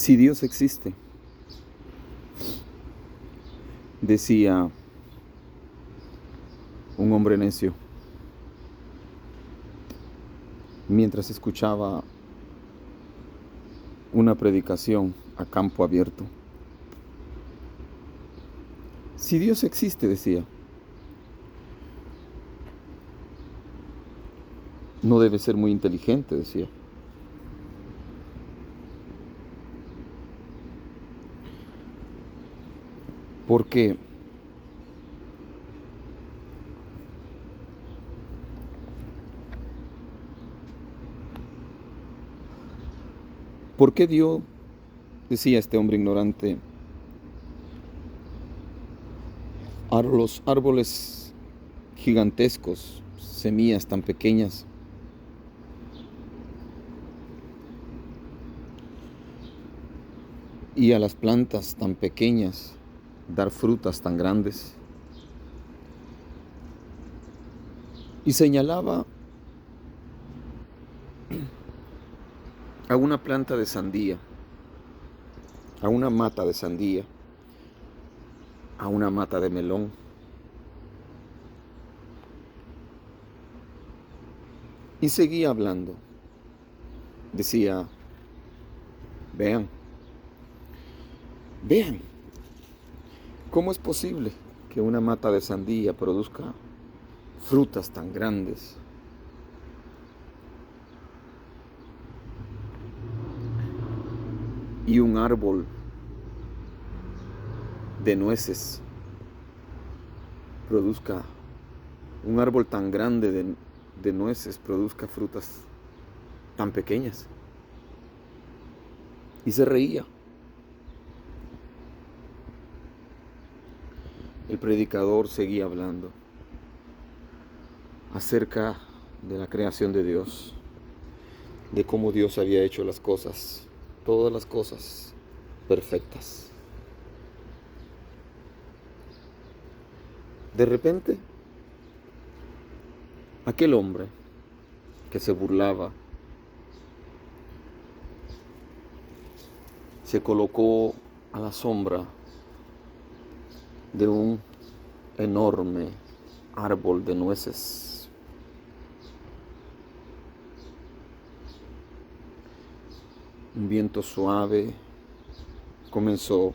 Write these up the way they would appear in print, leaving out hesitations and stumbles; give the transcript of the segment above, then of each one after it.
Si Dios existe, decía un hombre necio mientras escuchaba una predicación a campo abierto. Si Dios existe, decía, no debe ser muy inteligente, decía. Porque ¿por qué Dios, decía este hombre ignorante, a los árboles gigantescos, semillas tan pequeñas, y a las plantas tan pequeñas dar frutas tan grandes? Y señalaba a una planta de sandía, a una mata de sandía, a una mata de melón. Y seguía hablando. Decía, vean, ¿cómo es posible que una mata de sandía produzca frutas tan grandes? Y un árbol de nueces produzca, un árbol tan grande de nueces produzca frutas tan pequeñas. Y se reía. El predicador seguía hablando acerca de la creación de Dios, de cómo Dios había hecho las cosas, todas las cosas perfectas. De repente, aquel hombre que se burlaba se colocó a la sombra de un enorme árbol de nueces. Un viento suave comenzó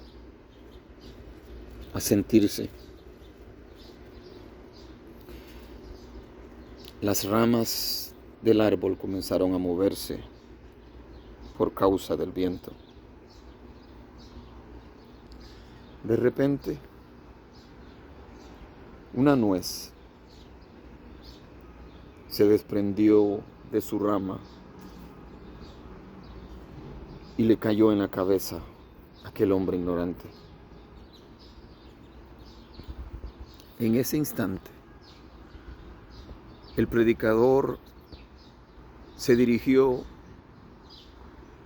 a sentirse. Las ramas del árbol comenzaron a moverse por causa del viento. De repente, una nuez se desprendió de su rama y le cayó en la cabeza a aquel hombre ignorante. En ese instante, el predicador se dirigió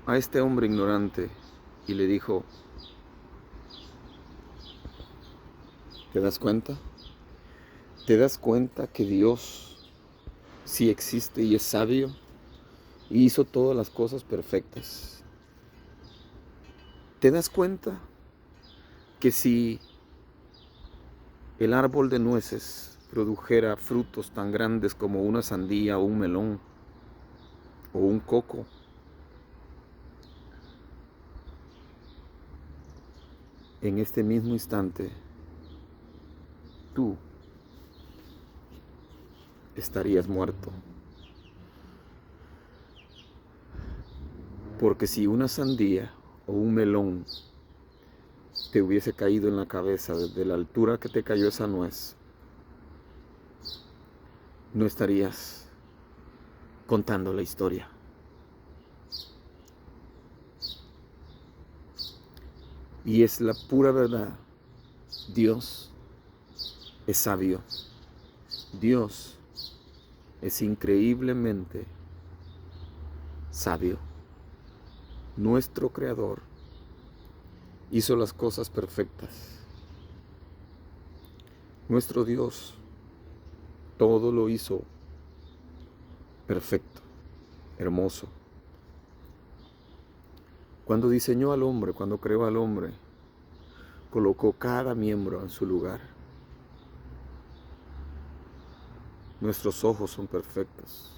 a este hombre ignorante y le dijo, ¿te das cuenta? ¿Te das cuenta que Dios sí existe y es sabio y hizo todas las cosas perfectas? ¿Te das cuenta que si el árbol de nueces produjera frutos tan grandes como una sandía o un melón o un coco, en este mismo instante tú estarías muerto? Porque si una sandía o un melón te hubiese caído en la cabeza desde la altura que te cayó esa nuez, no estarías contando la historia. Y es la pura verdad. Dios es sabio. Dios es increíblemente sabio. Nuestro Creador hizo las cosas perfectas. Nuestro Dios todo lo hizo perfecto, hermoso. Cuando diseñó al hombre, cuando creó al hombre, colocó cada miembro en su lugar. Nuestros ojos son perfectos.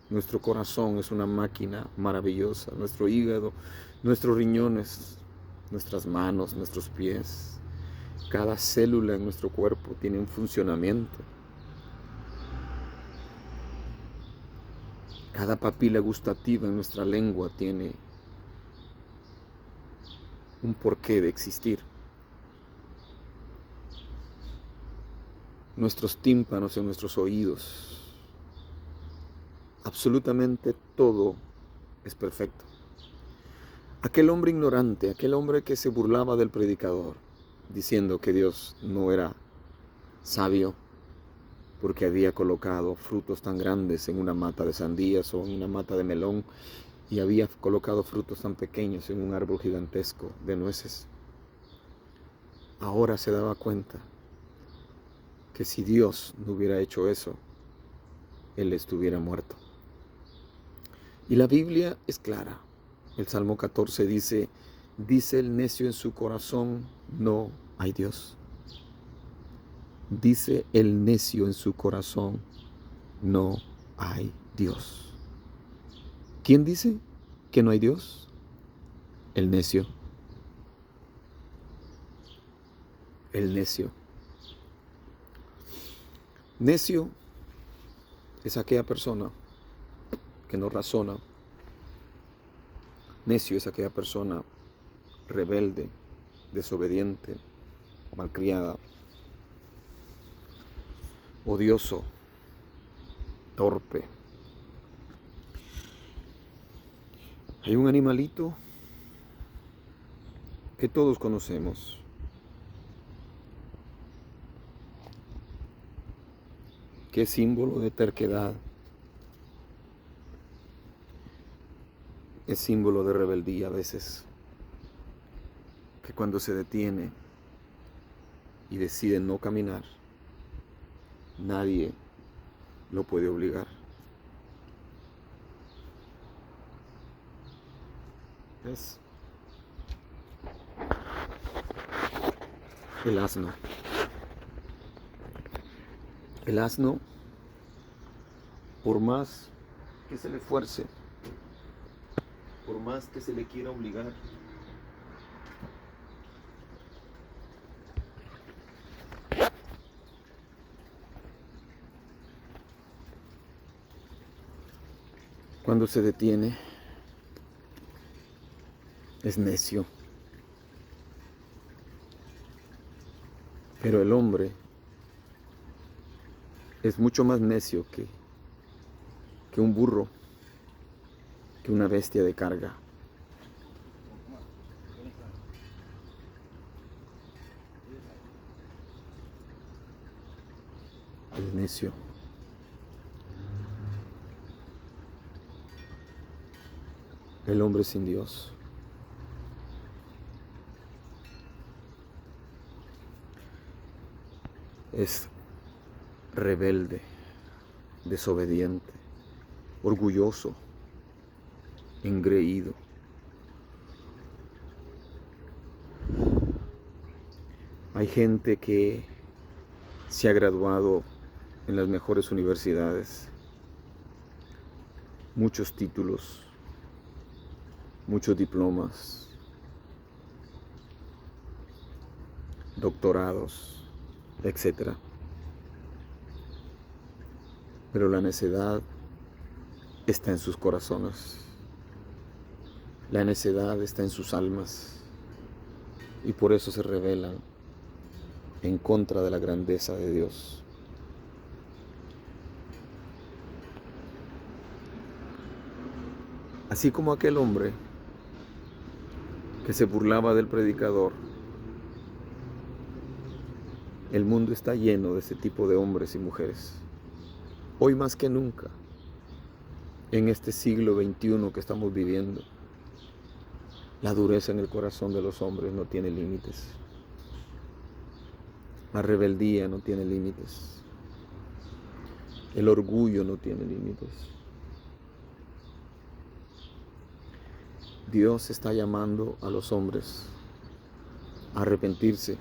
Nuestro corazón es una máquina maravillosa. Nuestro hígado, nuestros riñones, nuestras manos, nuestros pies. Cada célula en nuestro cuerpo tiene un funcionamiento. Cada papila gustativa en nuestra lengua tiene un porqué de existir. Nuestros tímpanos en nuestros oídos. Absolutamente todo es perfecto. Aquel hombre ignorante, aquel hombre que se burlaba del predicador, diciendo que Dios no era sabio porque había colocado frutos tan grandes en una mata de sandías o en una mata de melón y había colocado frutos tan pequeños en un árbol gigantesco de nueces. Ahora se daba cuenta que si Dios no hubiera hecho eso, él estuviera muerto. Y la Biblia es clara. El Salmo 14 dice el necio en su corazón, no hay Dios. Dice el necio en su corazón, no hay Dios. ¿Quién dice que no hay Dios? El necio. El necio. Necio es aquella persona que no razona. Necio es aquella persona rebelde, desobediente, malcriada, odioso, torpe. Hay un animalito que todos conocemos. Que es símbolo de terquedad. Es símbolo de rebeldía a veces. Que cuando se detiene y decide no caminar, nadie lo puede obligar. Es el asno. El asno, por más que se le fuerce, por más que se le quiera obligar, cuando se detiene, es necio. Pero el hombre es mucho más necio que un burro, que una bestia de carga. El necio. El hombre sin Dios. Es rebelde, desobediente, orgulloso, engreído. Hay gente que se ha graduado en las mejores universidades, muchos títulos, muchos diplomas, doctorados, etc. Pero la necedad está en sus corazones. La necedad está en sus almas. Y por eso se rebelan en contra de la grandeza de Dios. Así como aquel hombre que se burlaba del predicador, el mundo está lleno de ese tipo de hombres y mujeres. Hoy más que nunca, en este siglo XXI que estamos viviendo, la dureza en el corazón de los hombres no tiene límites. La rebeldía no tiene límites. El orgullo no tiene límites. Dios está llamando a los hombres a arrepentirse.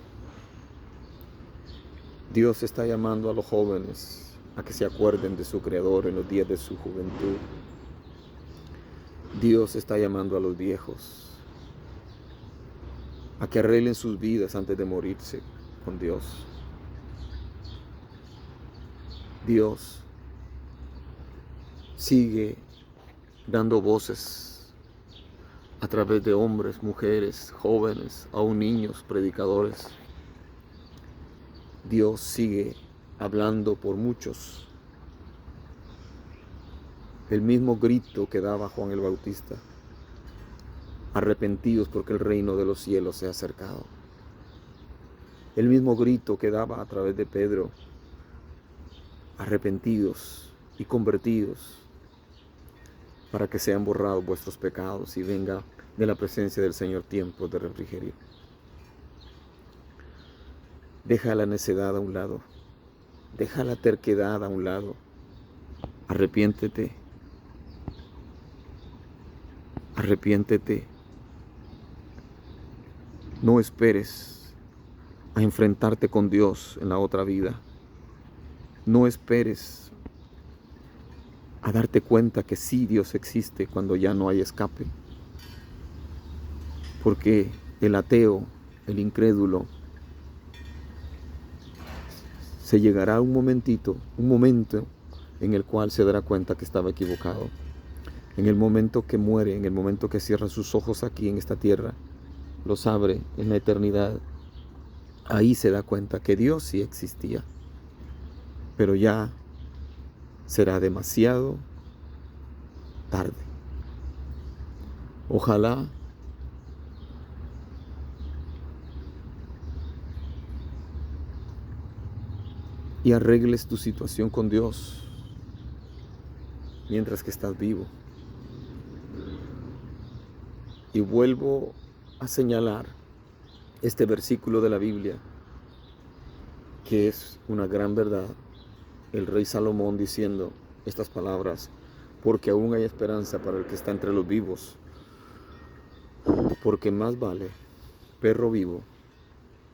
Dios está llamando a los jóvenes a que se acuerden de su Creador en los días de su juventud. Dios está llamando a los viejos a que arreglen sus vidas antes de morirse con Dios. Dios sigue dando voces a través de hombres, mujeres, jóvenes, aún niños, predicadores. Dios sigue hablando por muchos. El mismo grito que daba Juan el Bautista: arrepentidos porque el reino de los cielos se ha acercado. El mismo grito que daba a través de Pedro: arrepentidos y convertidos para que sean borrados vuestros pecados y venga de la presencia del Señor tiempos de refrigerio. Deja la necedad a un lado, deja la terquedad a un lado, arrepiéntete, arrepiéntete. No esperes a enfrentarte con Dios en la otra vida. No esperes a darte cuenta que sí Dios existe cuando ya no hay escape. Porque el ateo, el incrédulo, se llegará un momento en el cual se dará cuenta que estaba equivocado. En el momento que muere, en el momento que cierra sus ojos aquí en esta tierra, los abre en la eternidad, ahí se da cuenta que Dios sí existía. Pero ya será demasiado tarde. Ojalá y arregles tu situación con Dios mientras que estás vivo. Y vuelvo a señalar este versículo de la Biblia, que es una gran verdad. El rey Salomón diciendo estas palabras: porque aún hay esperanza para el que está entre los vivos, porque más vale perro vivo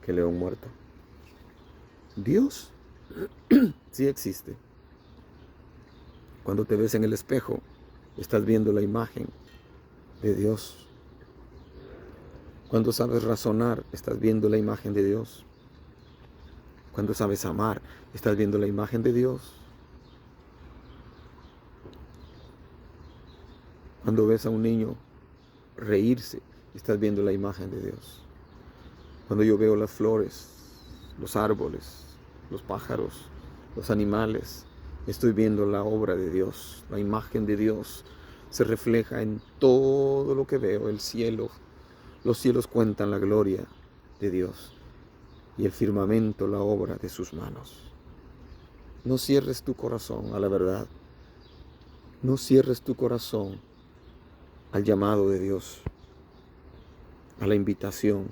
que león muerto. Dios sí existe. Cuando te ves en el espejo, estás viendo la imagen de Dios. Cuando sabes razonar, estás viendo la imagen de Dios. Cuando sabes amar, estás viendo la imagen de Dios. Cuando ves a un niño reírse, estás viendo la imagen de Dios. Cuando yo veo las flores, los árboles, los pájaros, los animales, estoy viendo la obra de Dios. La imagen de Dios se refleja en todo lo que veo. El cielo, los cielos cuentan la gloria de Dios y el firmamento la obra de sus manos. No cierres tu corazón a la verdad. No cierres tu corazón al llamado de Dios, a la invitación.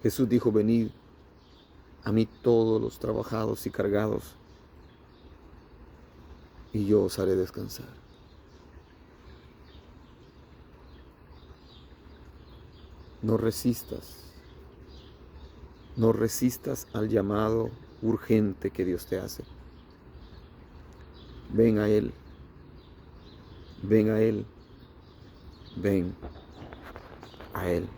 Jesús dijo: venid a mí todos los trabajados y cargados, y yo os haré descansar. No resistas al llamado urgente que Dios te hace. Ven a Él, ven a Él, ven a Él.